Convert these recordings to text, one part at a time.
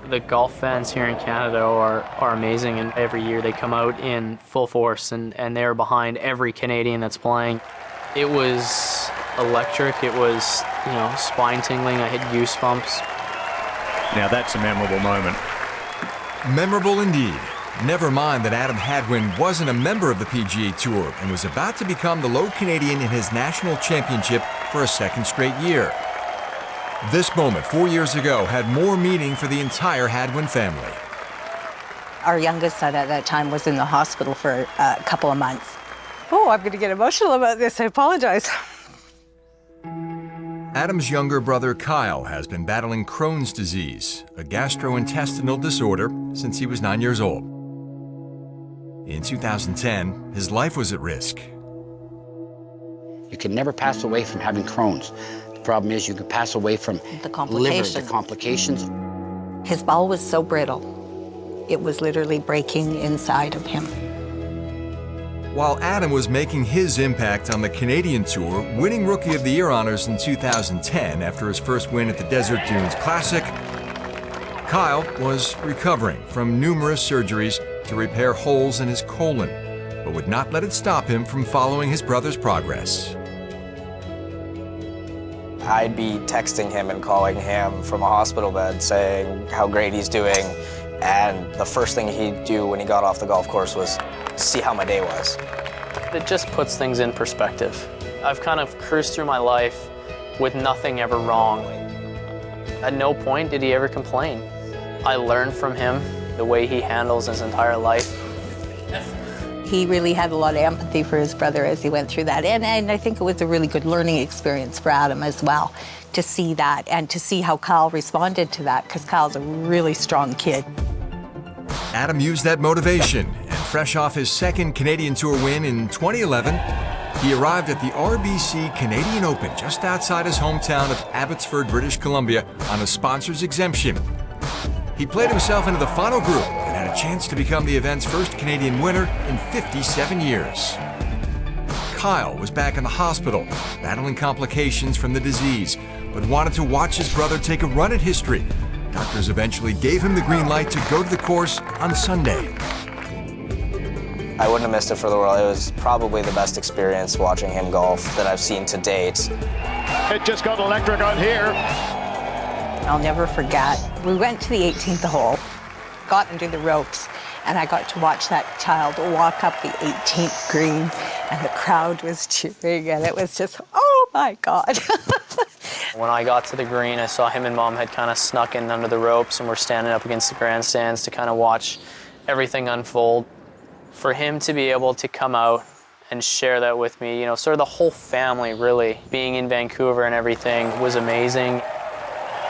The golf fans here in Canada are amazing, and every year they come out in full force, and they're behind every Canadian that's playing. It was electric. It was, spine tingling. I had goosebumps. Now that's a memorable moment. Memorable indeed. Never mind that Adam Hadwin wasn't a member of the PGA Tour and was about to become the low Canadian in his national championship for a second straight year. This moment, 4 years ago, had more meaning for the entire Hadwin family. Our youngest son at that time was in the hospital for a couple of months. Oh, I'm going to get emotional about this. I apologize. Adam's younger brother Kyle has been battling Crohn's disease, a gastrointestinal disorder, since he was 9 years old. In 2010, his life was at risk. You can never pass away from having Crohn's. The problem is you can pass away from The complications. liver, the complications. His bowel was so brittle, it was literally breaking inside of him. While Adam was making his impact on the Canadian Tour, winning Rookie of the Year honors in 2010 after his first win at the Desert Dunes Classic, Kyle was recovering from numerous surgeries to repair holes in his colon, but would not let it stop him from following his brother's progress. I'd be texting him and calling him from a hospital bed saying how great he's doing, and the first thing he'd do when he got off the golf course was see how my day was. It just puts things in perspective. I've kind of cruised through my life with nothing ever wrong. At no point did he ever complain. I learned from him the way he handles his entire life. He really had a lot of empathy for his brother as he went through that. And I think it was a really good learning experience for Adam as well, to see that and to see how Kyle responded to that, because Kyle's a really strong kid. Adam used that motivation, and fresh off his second Canadian Tour win in 2011, he arrived at the RBC Canadian Open just outside his hometown of Abbotsford, British Columbia, on a sponsor's exemption. He played himself into the final group and had a chance to become the event's first Canadian winner in 57 years. Kyle was back in the hospital, battling complications from the disease, but wanted to watch his brother take a run at history. Doctors eventually gave him the green light to go to the course on Sunday. I wouldn't have missed it for the world. It was probably the best experience watching him golf that I've seen to date. It just got electric on here. I'll never forget. We went to the 18th hole, got under the ropes, and I got to watch that child walk up the 18th green, and the crowd was cheering, and it was just, oh my God. When I got to the green, I saw him and Mom had kind of snuck in under the ropes and were standing up against the grandstands to kind of watch everything unfold. For him to be able to come out and share that with me, sort of the whole family really, being in Vancouver and everything was amazing.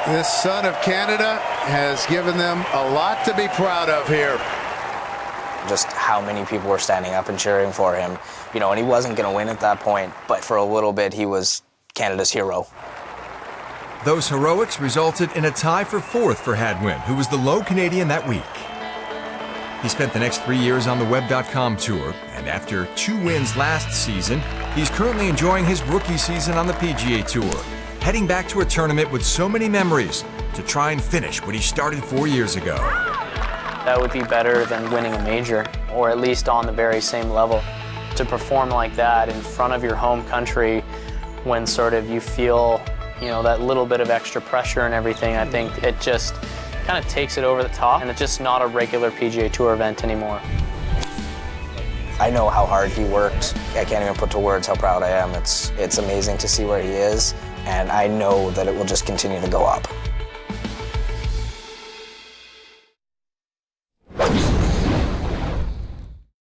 This son of Canada has given them a lot to be proud of here. Just how many people were standing up and cheering for him. And he wasn't going to win at that point, but for a little bit he was Canada's hero. Those heroics resulted in a tie for fourth for Hadwin, who was the low Canadian that week. He spent the next 3 years on the Web.com Tour, and after 2 wins last season, he's currently enjoying his rookie season on the PGA Tour, heading back to a tournament with so many memories to try and finish what he started 4 years ago. That would be better than winning a major, or at least on the very same level. To perform like that in front of your home country when sort of you feel, that little bit of extra pressure and everything, I think it just kind of takes it over the top, and it's just not a regular PGA Tour event anymore. I know how hard he worked. I can't even put to words how proud I am. It's amazing to see where he is, and I know that it will just continue to go up.